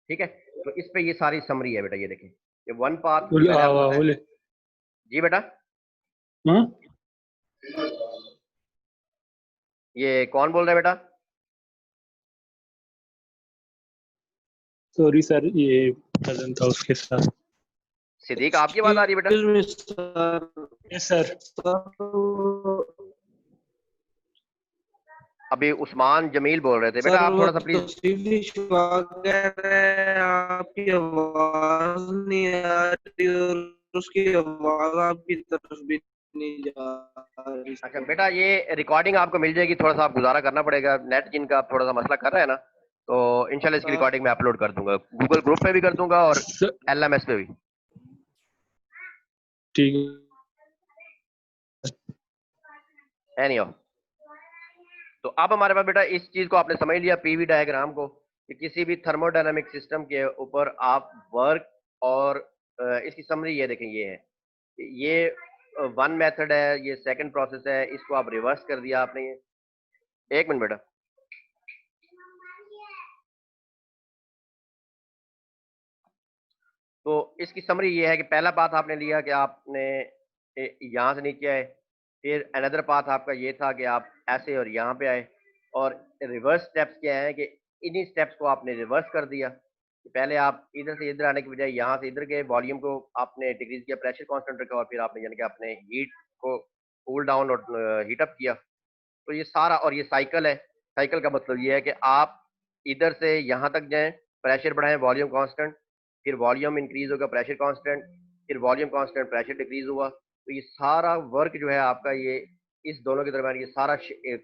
ठीक है, तो इस पे ये सारी समरी है बेटा, ये देखें, ये वन पाथ जो मैंने आपको बताया। जी बेटा, ये कौन बोल रहा है बेटा? सॉरी सर, ये कजन था उसके साथ। सिद्दीक, आपकी आवाज आ रही है बेटा? Yes sir. अभी उस्मान जमील बोल रहे थे बेटा, आप थोड़ा सा प्लीज। आपकी आवाज नहीं आ रही और उसकी आवाज आपकी तरफ भी नहीं जा रही। अच्छा बेटा, ये रिकॉर्डिंग आपको मिल जाएगी, थोड़ा सा आप गुजारा करना पड़ेगा, नेट जिनका थोड़ा सा मसला कर रहा है ना, तो इंशाल्लाह इसकी रिकॉर्डिंग मैं अपलोड कर दूंगा, गूगल ग्रुप पे भी कर दूंगा और सर, LMS पे भी। ठीक है। एनीहो, तो अब हमारे पास बेटा इस चीज को आपने समझ लिया, पीवी डायग्राम को, कि किसी भी थर्मोडायनामिक सिस्टम के ऊपर आप वर्क और इसकी समरी ये देखें, ये है, ये वन मेथड है, ये सेकंड प्रोसेस है, इसको आप रिवर्स कर दिया आपने। एक मिनट बेटा, तो इसकी समरी ये है कि पहला पाथ आपने लिया कि आपने यहाँ से नीचे आए, फिर अनदर पाथ आपका ये था कि आप ऐसे और यहाँ पे आए, और रिवर्स स्टेप्स क्या है कि इन्हीं स्टेप्स को आपने रिवर्स कर दिया। पहले आप इधर से इधर आने की बजाय यहाँ से इधर गए, वॉल्यूम को आपने डिक्रीज किया, प्रेशर कांस्टेंट रखा, और फिर आपने यानी कि आपने हीट को कूल डाउन और हीट अप किया। तो ये सारा, और ये साइकिल है, साइकिल का मतलब ये है कि आप इधर से यहाँ तक जाएं, प्रेशर बढ़ाएं, वॉल्यूम कांस्टेंट, फिर वॉल्यूम इंक्रीज होगा, प्रेशर कांस्टेंट, फिर वॉल्यूम कांस्टेंट, प्रेशर डिक्रीज हुआ। तो ये सारा वर्क जो है आपका, ये इस दोनों के दरमियान ये सारा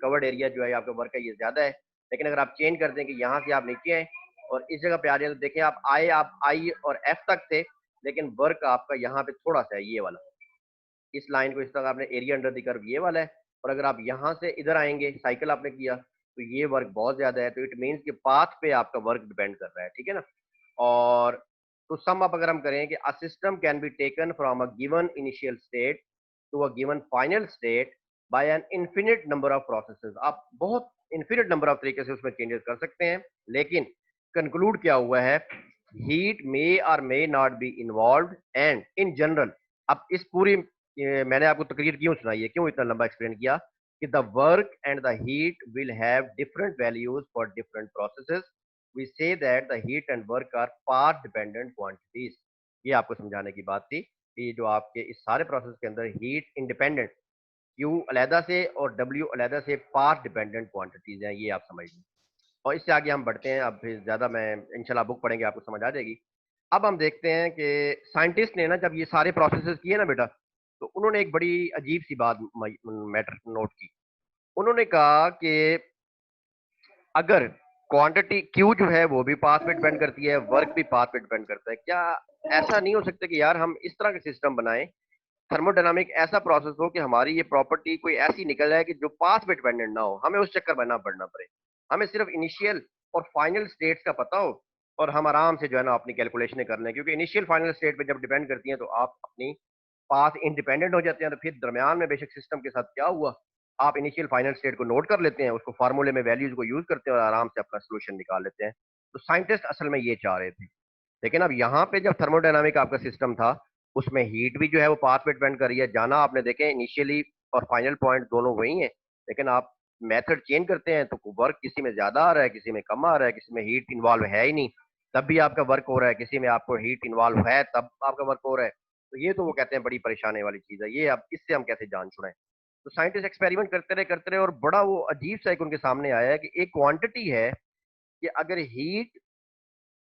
कवर्ड एरिया जो है आपका वर्क है, ये ज्यादा है। लेकिन अगर आप चेंज कर दें कि यहाँ से आप नीचे आए और इस जगह पे आ जाए, तो देखें आप आई और एफ तक थे, लेकिन वर्क आपका यहाँ पे थोड़ा सा है, ये वाला, इस लाइन को इस तरह आपने एरिया अंडर द कर्व ये वाला है, और अगर आप यहाँ से इधर आएंगे, साइकिल आपने किया, तो ये वर्क बहुत ज्यादा है। तो इट मीन्स कि पाथ पे आपका वर्क डिपेंड कर रहा है, ठीक है ना। और तो सम अप अगर हम करें कि a system can be taken from a given initial state to a given final state by an infinite number of processes. आप बहुत इन्फिनिट नंबर ऑफ तरीके से उसमें चेंजेस कर सकते हैं, लेकिन कंक्लूड क्या हुआ है, हीट मे और may not be involve and in general. अब इस पूरी मैंने आपको तकरीर क्यों सुनाई है, क्यों इतना लंबा एक्सप्लेन किया, कि the work and the heat will have different values for different processes. We say that the heat and work are path dependent quantities. ये आपको समझाने की बात थी कि जो आपके इस सारे प्रोसेस के अंदर हीट इंडिपेंडेंट, क्यू अलहदा से और डब्ल्यू अलहदा से पाथ डिपेंडेंट क्वांटिटीज हैं, ये आप समझ लें। और इससे आगे हम बढ़ते हैं, अब फिर ज्यादा मैं इंशाल्लाह बुक पढ़ेंगे आपको समझ आ जाएगी। अब हम देखते हैं कि साइंटिस्ट ने ना जब ये सारे प्रोसेसेस किए ना बेटा, तो उन्होंने एक बड़ी अजीब सी बात मैटर नोट की। उन्होंने कहा कि अगर क्वांटिटी क्यू जो है वो भी पाथ पे डिपेंड करती है, वर्क भी पाथ पे डिपेंड करता है, क्या ऐसा नहीं हो सकता कि यार हम इस तरह के सिस्टम बनाएं, थर्मोडायनामिक ऐसा प्रोसेस हो कि हमारी ये प्रॉपर्टी कोई ऐसी निकल जाए कि जो पाथ पे डिपेंडेंट ना हो, हमें उस चक्कर में ना पड़ना पड़े, हमें सिर्फ इनिशियल और फाइनल स्टेट्स का पता हो, और हम आराम से जो है ना अपनी कैलकुलेशनें कर लें, क्योंकि इनिशियल फाइनल स्टेट पे जब डिपेंड करती हैं तो आप अपनी पाथ इंडिपेंडेंट हो जाते हैं। तो फिर दरमियान में बेशक सिस्टम के साथ क्या हुआ, आप इनिशियल फाइनल स्टेट को नोट कर लेते हैं, उसको फार्मूले में वैल्यूज को यूज करते हैं और आराम से अपना सोल्यूशन निकाल लेते हैं। तो साइंटिस्ट असल में ये चाह रहे थे। लेकिन अब यहाँ पे जब थर्मोडायनामिक आपका सिस्टम था, उसमें हीट भी जो है वो पाथ पे डिपेंड कर रही है, जाना आपने देखे इनिशियली और फाइनल पॉइंट दोनों वही है, लेकिन आप मेथड चेंज करते हैं तो वर्क किसी में ज्यादा आ रहा है, किसी में कम आ रहा है, किसी में हीट इन्वॉल्व है ही नहीं तब भी आपका वर्क हो रहा है, किसी में आपको हीट इन्वॉल्व है तब आपका वर्क हो रहा है। तो ये तो वो कहते हैं बड़ी परेशानी वाली चीज है, ये अब इससे हम कैसे जान छुड़ाएं। तो साइंटिस्ट एक्सपेरिमेंट करते रहे और बड़ा वो अजीब सा एक उनके सामने आया है कि एक क्वांटिटी है कि अगर heat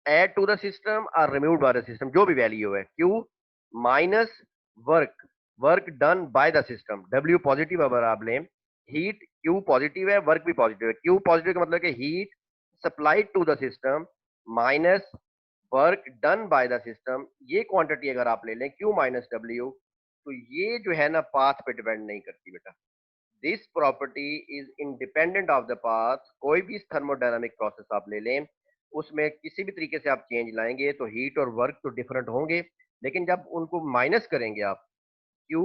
add to the system or removed by the system, जो भी वैल्यू है, Q minus work done by the system, W positive अगर आप लें, हीट Q पॉजिटिव है, वर्क भी पॉजिटिव है। Q पॉजिटिव का मतलब कि heat supplied to the system minus work done by the system, ये क्वांटिटी अगर आप ले लें Q माइनस W, तो ये जो है ना पाथ पे डिपेंड नहीं करती बेटा। This property is independent of the path. कोई भी थर्मोडायनामिक प्रोसेस आप ले लें, उसमें किसी भी तरीके से आप चेंज लाएंगे तो हीट और वर्क तो डिफरेंट होंगे, लेकिन जब उनको माइनस करेंगे आप, क्यू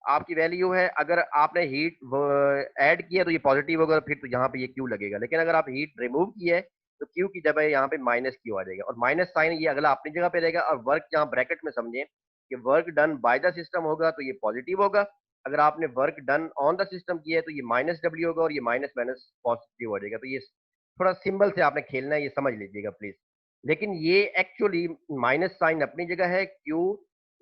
आपकी वैल्यू है, अगर आपने हीट ऐड किया तो ये पॉजिटिव होगा, फिर तो यहाँ पे ये क्यू लगेगा, लेकिन अगर आप हीट रिमूव किया है तो क्यू की जगह यहाँ पे माइनस क्यू आ जाएगा, और माइनस साइन ये अगला अपनी जगह पे रहेगा, और वर्क यहाँ ब्रैकेट में समझें कि work done by the system होगा तो ये पॉजिटिव होगा, अगर आपने work done on the system किया है तो ये माइनस डब्ल्यू होगा, और ये माइनस माइनस पॉजिटिव हो जाएगा। तो ये थोड़ा सिंबल से आपने खेलना है, ये समझ लीजिएगा प्लीज। लेकिन ये एक्चुअली माइनस साइन अपनी जगह है, Q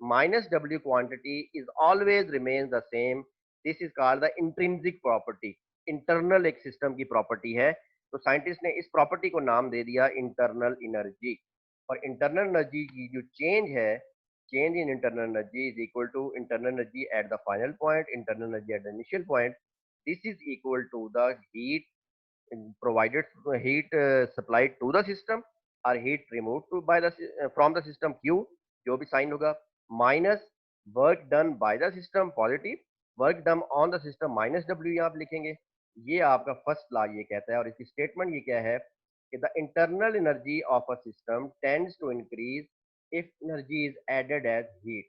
minus W quantity is always remains the same. This is called the intrinsic property. Internal एक सिस्टम की प्रॉपर्टी है, तो साइंटिस्ट ने इस प्रॉपर्टी को नाम दे दिया इंटरनल एनर्जी। और इंटरनल एनर्जी की जो चेंज है change in internal energy is equal to internal energy at the final point, internal energy at the initial point. This is equal to the heat provided, heat supplied to the system or heat removed to by the from the system Q, जो भी sign होगा, minus work done by the system positive, work done on the system minus W यहाँ आप लिखेंगे। ये आपका first law ये कहता है, और इसकी स्टेटमेंट ये क्या है कि the internal energy of a system tends to increase if energy is added as heat.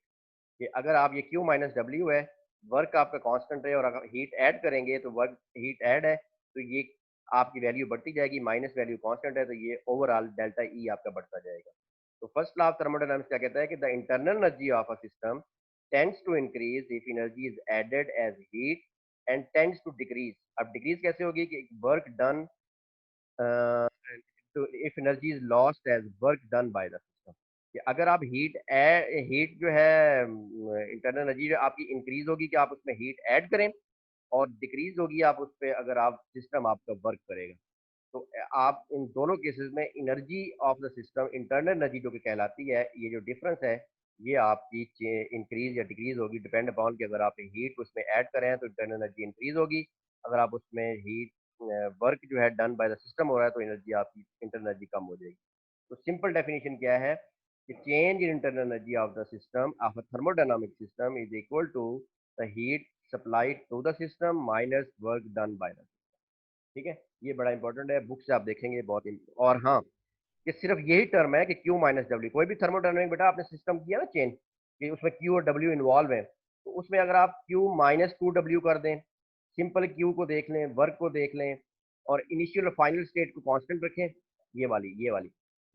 कि अगर आप ये Q माइनस डब्ल्यू है, वर्क आपका कांस्टेंट है, और अगर हीट ऐड करेंगे तो वर्क हीट ऐड है तो ये आपकी वैल्यू बढ़ती जाएगी, माइनस वैल्यू कांस्टेंट है तो ये ओवरऑल डेल्टा ई आपका बढ़ता जाएगा। तो फर्स्ट लॉ ऑफ थर्मोडायनामिक्स क्या कहता है कि the internal energy of a system tends to increase if energy is added as heat and tends to decrease. अब डिक्रीज कैसे होगी कि work done if energy is lost as work done by the system. कि अगर आप heat जो है internal energy आपकी इंक्रीज होगी कि आप उसमें हीट ऐड करें, और डिक्रीज होगी आप उस पर अगर आप सिस्टम आपका वर्क करेगा। तो आप इन दोनों केसेस में energy of the system internal energy जो कि कहलाती है, ये जो डिफरेंस है ये आपकी इंक्रीज या डिक्रीज होगी डिपेंड अपॉन कि अगर आप हीट उसमें ऐड करें तो इंटरनल एनर्जी इंक्रीज होगी, अगर आप उसमें हीट वर्क जो है डन बाय द सिस्टम हो रहा है तो एनर्जी आपकी इंटरनल एनर्जी कम हो जाएगी। तो सिंपल डेफिनेशन क्या है कि change in internal energy of the system of a thermodynamic system is equal to the heat supplied to the system minus work done by the. ठीक है, ये बड़ा इंपॉर्टेंट है, बुक से आप देखेंगे बहुत और हाँ, कि सिर्फ यही टर्म है कि Q माइनस डब्ल्यू, कोई भी थर्मोडायनामिक बेटा आपने सिस्टम किया ना चेंज कि उसमें Q और W इन्वॉल्व है, तो उसमें अगर आप Q माइनस 2W कर दें, सिंपल Q को देख लें, वर्क को देख लें, और इनिशियल और फाइनल स्टेट को कांस्टेंट रखें, ये वाली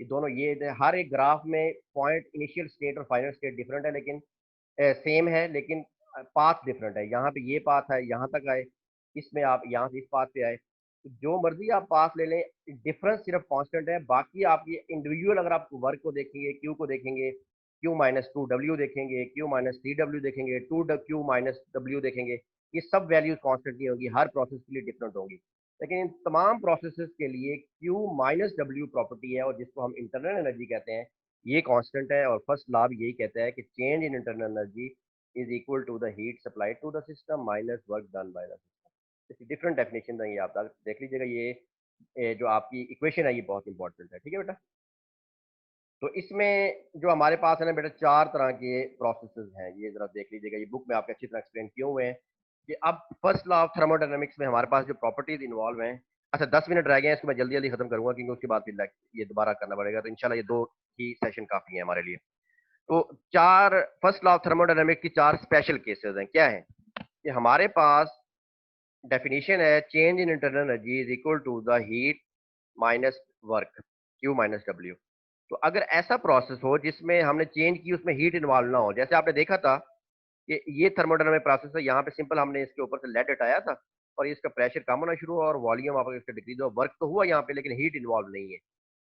ये दोनों, ये हर एक ग्राफ में पॉइंट इनिशियल स्टेट और फाइनल स्टेट डिफरेंट है, लेकिन सेम है, लेकिन पाथ डिफरेंट है। यहाँ पे ये पाथ है, यहाँ तक आए, इसमें आप यहाँ से इस पाथ पे आए, तो जो मर्जी आप पाथ ले लें, डिफरेंस सिर्फ कांस्टेंट है। बाकी आप ये इंडिविजुअल अगर आप वर्क को देखेंगे, क्यू को देखेंगे, Q माइनस 2W देखेंगे, Q माइनस 3W देखेंगे, 2Q माइनस W देखेंगे, ये सब वैल्यूज कांस्टेंट नहीं होगी, हर प्रोसेस के लिए डिफरेंट होगी। लेकिन इन तमाम प्रोसेसेस के लिए Q माइनस W प्रॉपर्टी है, और जिसको हम इंटरनल एनर्जी कहते हैं, ये कांस्टेंट है। और फर्स्ट लॉ भी यही कहता है कि change in internal energy is equal to the heat supplied to the system minus work done by the system. इसकी डिफरेंट डेफिनेशन देंगे आप देख लीजिएगा, ये जो आपकी इक्वेशन है ये बहुत इंपॉर्टेंट है। ठीक है बेटा, तो इसमें जो हमारे पास है ना बेटा, 4 तरह के प्रोसेसेस हैं, ये जरा देख लीजिएगा, ये बुक में आपके अच्छी तरह एक्सप्लेन किए हुए हैं कि अब फर्स्ट लॉ ऑफ थर्मोडायनामिक्स में हमारे पास जो प्रॉपर्टीज इन्वॉल्व हैं। अच्छा 10 मिनट रह गए हैं, इसको मैं जल्दी जल्दी खत्म करूंगा क्योंकि उसके बाद फिर ये दोबारा करना पड़ेगा, तो इंशाल्लाह ये 2 ही सेशन काफी है हमारे लिए। तो 4 फर्स्ट लॉ ऑफ थर्मोडायनामिक्स की 4 स्पेशल केसेस हैं। क्या है कि हमारे पास डेफिनेशन है change in internal energy is equal to the heat minus work Q minus W। तो अगर ऐसा प्रोसेस हो जिसमें हमने चेंज की, उसमें हीट इन्वॉल्व ना हो, जैसे आपने देखा था कि ये थर्मोडायनामिक प्रोसेस है, यहाँ पे सिंपल हमने इसके ऊपर से लेड हटाया था और इसका प्रेशर कम होना शुरू हुआ और वॉल्यूम आपका इसका डिक्रीज हुआ, वर्क तो हुआ यहाँ पे लेकिन हीट इन्वॉल्व नहीं है।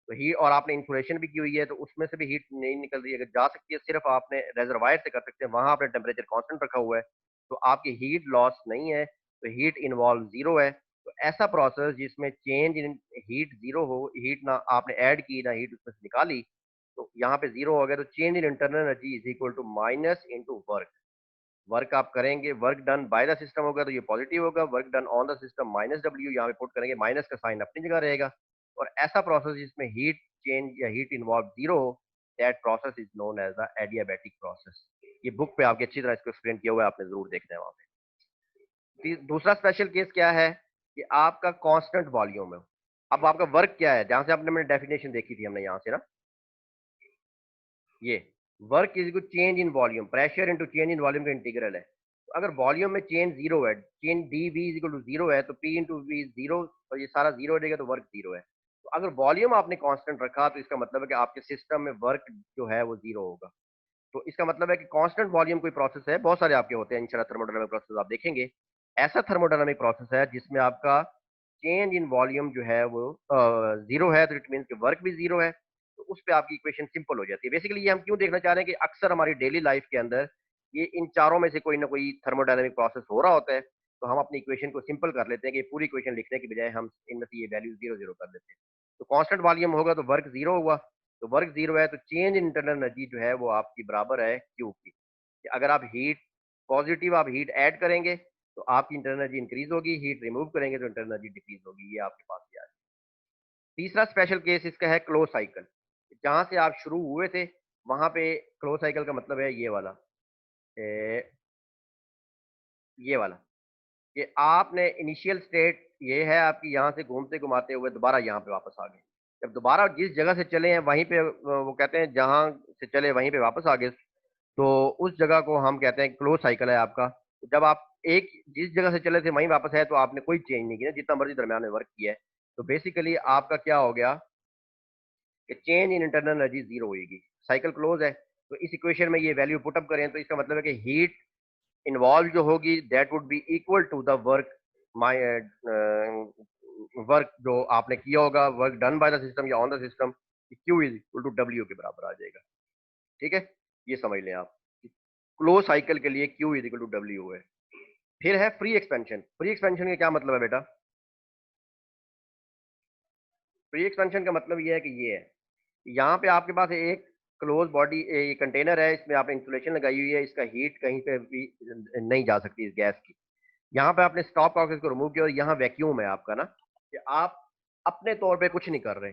तो हीट, और आपने इंसुलेशन भी की हुई है तो उसमें से भी हीट नहीं निकल रही है, अगर जा सकती है सिर्फ आपने रेजरवायर से कर सकते हैं, वहां आपने टेम्परेचर कांस्टेंट रखा हुआ है तो आपकी हीट लॉस नहीं है, तो हीट इन्वॉल्व जीरो है। तो ऐसा प्रोसेस जिसमें चेंज इन हीट जीरो हो, हीट ना आपने ऐड की ना हीट उसमें से निकाली, तो यहाँ पे जीरो हो गया, तो change in internal energy is equal to minus into work. Work आप करेंगे, work done by the system होगा तो ये पॉजिटिव होगा, work done on the system minus W, यहाँ पे पुट करेंगे, माइनस का साइन अपनी जगह रहेगा। और ऐसा प्रोसेस जिसमें हीट चेंज या हीट इन्वॉल्व जीरो हो, that process is known as the adiabatic process. ये बुक पे आपके अच्छी तरह इसको एक्सप्लेन किया हुआ है, आपने जरूर देखना है वहां पे। दूसरा स्पेशल केस क्या है कि आपका कांस्टेंट वॉल्यूम है। अब आपका वर्क क्या है, जहां से आपने मैंने डेफिनेशन देखी थी हमने यहाँ से ना, ये work is equal change in volume, pressure into change in volume का इंटीग्रल है। तो अगर वॉल्यूम में चेंज जीरो है, change D V is equal to zero है, तो पी इंटू वी जीरो, तो ये सारा जीरो हो जाएगा, तो वर्क जीरो है। तो अगर वॉल्यूम आपने कांस्टेंट रखा तो इसका मतलब है कि आपके सिस्टम में वर्क जो है वो जीरो होगा। तो इसका मतलब है कि कांस्टेंट वॉल्यूम कोई प्रोसेस है, बहुत सारे आपके होते हैं इंशाल्लाह थर्मोडायनामिक प्रोसेस आप देखेंगे। ऐसा थर्मोडायनामिक प्रोसेस है जिसमें आपका चेंज इन वॉल्यूम जो है वो जीरो है, तो इट मीन कि वर्क भी जीरो है, तो उस पे आपकी इक्वेशन सिंपल हो जाती है। बेसिकली ये हम क्यों देखना चाह रहे हैं कि अक्सर हमारी डेली लाइफ के अंदर ये इन चारों में से कोई ना कोई थर्मोडायनामिक प्रोसेस हो रहा होता है, तो हम अपनी इक्वेशन को सिंपल कर लेते हैं कि पूरी इक्वेशन लिखने की बजाय हम इनमें से ये वैल्यू जीरो जीरो कर देते हैं। तो कांस्टेंट वॉल्यूम होगा तो वर्क जीरो हुआ, तो वर्क जीरो है तो चेंज इन इंटरनल एनर्जी जो है वो आपकी बराबर है क्यू की। अगर आप हीट पॉजिटिव आप हीट ऐड करेंगे तो आपकी इंटरनल एनर्जी इंक्रीज होगी, हीट रिमूव करेंगे तो इंटरनल एनर्जी डिक्रीज होगी। ये आपके पास क्या है। तीसरा स्पेशल केस इसका है क्लोज साइकिल। जहां से आप शुरू हुए थे वहां पे क्लोज साइकिल का मतलब है ये वाला, ये वाला कि आपने इनिशियल स्टेट ये है आपकी, यहाँ से घूमते घुमाते हुए दोबारा यहाँ पे वापस आ गए। जब दोबारा जिस जगह से चले हैं वहीं पे वो कहते हैं जहाँ से चले वहीं पे वापस आ गए, तो उस जगह को हम कहते हैं क्लोज साइकिल है आपका। जब आप एक जिस जगह से चले थे वहीं वापस है तो आपने कोई चेंज नहीं किया, जितना मर्जी दरम्यान में वर्क किया है। तो बेसिकली आपका क्या हो गया कि change in internal energy zero होगी, साइकिल क्लोज है। तो इस इक्वेशन में ये वैल्यू पुटअप करें तो इसका मतलब है कि हीट इन्वॉल्व जो होगी that would be equal to the work my work जो आपने किया होगा, work done by the system या on the system, Q is equal to W के बराबर आ जाएगा। ठीक है, ये समझ लें आप, क्लोज साइकिल के लिए Q is equal to W है। फिर है फ्री एक्सपेंशन। फ्री एक्सपेंशन का क्या मतलब है बेटा? फ्री एक्सपेंशन का मतलब ये है कि ये है, यहाँ पे आपके पास एक क्लोज बॉडी ये कंटेनर है, इसमें आपने इंसुलेशन लगाई हुई है, इसका हीट कहीं पे भी नहीं जा सकती इस गैस की। यहाँ पे आपने स्टॉप कॉक को रिमूव किया और यहाँ वैक्यूम है आपका ना, कि आप अपने तौर पे कुछ नहीं कर रहे,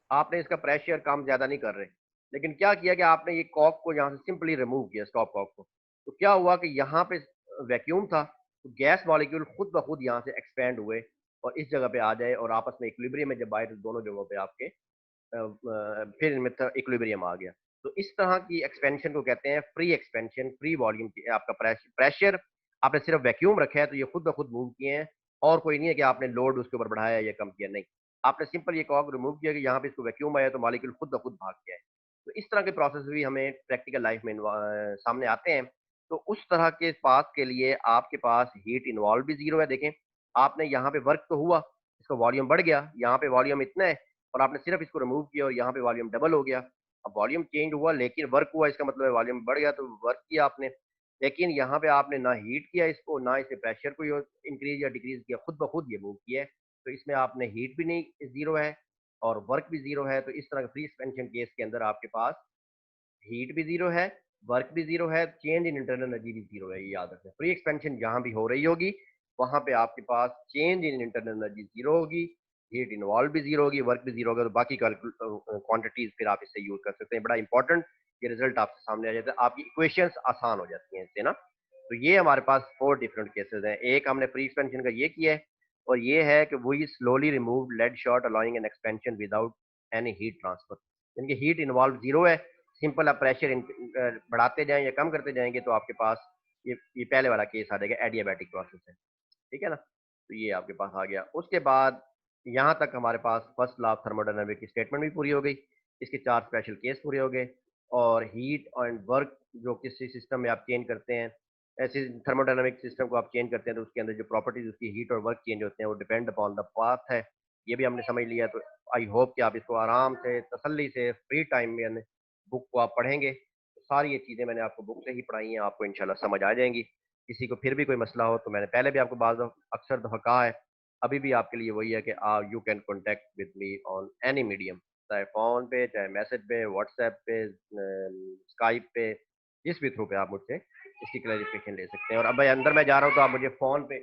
आपने इसका प्रेशर कम ज्यादा नहीं कर रहे, लेकिन क्या किया कि आपने ये कॉक को यहाँ से सिंपली रिमूव किया, स्टॉप कॉक को। तो क्या हुआ कि यहाँ पे वैक्यूम था, तो गैस मॉलिक्यूल खुद ब खुद यहाँ से एक्सपेंड हुए और इस जगह पे आ जाए और आपस में इक्विलिब्रियम में जब आए तो दोनों जगहों पे आपके फिर इनमें इक्विलिब्रियम आ गया। तो इस तरह की एक्सपेंशन को कहते हैं फ्री एक्सपेंशन। फ्री वॉल्यूम की आपका प्रेशर आपने सिर्फ वैक्यूम रखा है तो ये खुद ब खुद मूव किए हैं, और कोई नहीं है कि आपने लोड उसके ऊपर बढ़ाया या कम किया, नहीं, आपने सिंपल ये कॉक रिमूव किया कि यहाँ पे इसको वैक्यूम आया तो मॉलिक्यूल खुद ब खुद भाग गया है। तो इस तरह के प्रोसेस भी हमें प्रैक्टिकल लाइफ में सामने आते हैं। तो उस तरह के पास के लिए आपके पास हीट इन्वॉल्व भी जीरो है। देखें, आपने यहाँ पे वर्क तो हुआ, इसका वॉल्यूम बढ़ गया, यहाँ पे वॉल्यूम इतना है और आपने सिर्फ इसको रिमूव किया और यहाँ पे वॉल्यूम डबल हो गया। अब वॉल्यूम चेंज हुआ लेकिन वर्क हुआ, इसका मतलब है वॉल्यूम बढ़ गया तो वर्क किया आपने, लेकिन यहाँ पे आपने ना हीट किया इसको, ना इसे प्रेशर को इंक्रीज या डिक्रीज किया, खुद ब खुद ये मूव किया है। तो इसमें आपने हीट भी नहीं जीरो है और वर्क भी जीरो है। तो इस तरह फ्री एक्सपेंशन केस के अंदर आपके पास हीट भी जीरो है, वर्क भी जीरो है, चेंज इन इंटरनल एनर्जी भी जीरो है। ये याद रखें, फ्री एक्सपेंशन जहां भी हो रही होगी वहां पे आपके पास change in internal energy zero होगी, हीट इन्वॉल्व भी जीरो होगी, वर्क भी जीरो होगा। तो बाकी क्वांटिटीज फिर आप इससे यूज कर सकते हैं। बड़ा इंपॉर्टेंट ये रिजल्ट आपके सामने आ जाता है, आपकी इक्वेशंस आसान हो जाती हैं इससे ना। तो ये हमारे पास 4 डिफरेंट केसेस हैं। एक हमने फ्री एक्सपेंशन का ये किया है, और ये है कि we slowly remove lead shot allowing an expansion without any heat transfer. इनकी हीट इन्वॉल्व जीरो है, सिंपल आप प्रेशर बढ़ाते जाएं या कम करते जाएंगे तो आपके पास ये पहले वाला केस आ जाएगा, एडियाबैटिक प्रोसेस है। ठीक है ना, तो ये आपके पास आ गया। उसके बाद यहाँ तक हमारे पास फर्स्ट लॉ ऑफ थर्मोडायनामिक्स की स्टेटमेंट भी पूरी हो गई, इसके 4 स्पेशल केस पूरे हो गए। और हीट एंड वर्क जो किसी सिस्टम में आप चेंज करते हैं, ऐसे थर्मोडायनामिक सिस्टम को आप चेंज करते हैं तो उसके अंदर जो प्रॉपर्टीज उसकी हीट और वर्क चेंज होते हैं वो डिपेंड अपॉन द पाथ है। ये भी हमने समझ लिया। तो आई होप कि आप इसको आराम से तसल्ली से फ्री टाइम में बुक को आप पढ़ेंगे। तो सारी ये चीज़ें मैंने आपको बुक से ही पढ़ाई हैं, आपको इंशाल्लाह समझ आ जाएंगी। किसी को फिर भी कोई मसला हो तो मैंने पहले भी आपको अक्सर दफ़ा कहा है, अभी भी आपके लिए वही है कि you can contact with me on any medium, चाहे फ़ोन पे, चाहे मैसेज पे, व्हाट्सएप पे, स्काइप पे, जिस भी थ्रू पे आप मुझसे इसकी क्लैरिफिकेशन ले सकते हैं। और अब भाई अंदर मैं जा रहा हूँ तो आप मुझे फ़ोन पे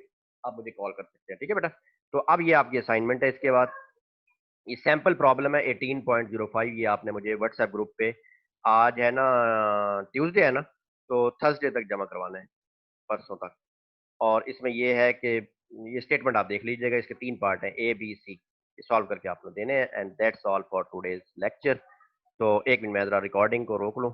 आप मुझे कॉल कर सकते हैं। ठीक है बेटा, तो अब ये आपकी असाइनमेंट है। इसके बाद ये सैम्पल प्रॉब्लम है 18.05, ये आपने मुझे व्हाट्सएप ग्रुप पे, आज है ना ट्यूसडे है ना, तो थर्सडे तक जमा करवाना है, परसों तक। और इसमें ये है कि ये स्टेटमेंट आप देख लीजिएगा, इसके 3 पार्ट हैं, ए बी सी, सॉल्व करके आपको देने हैं। And that's all for today's lecture. तो 1 मिनट मैं जरा रिकॉर्डिंग को रोक लूँ।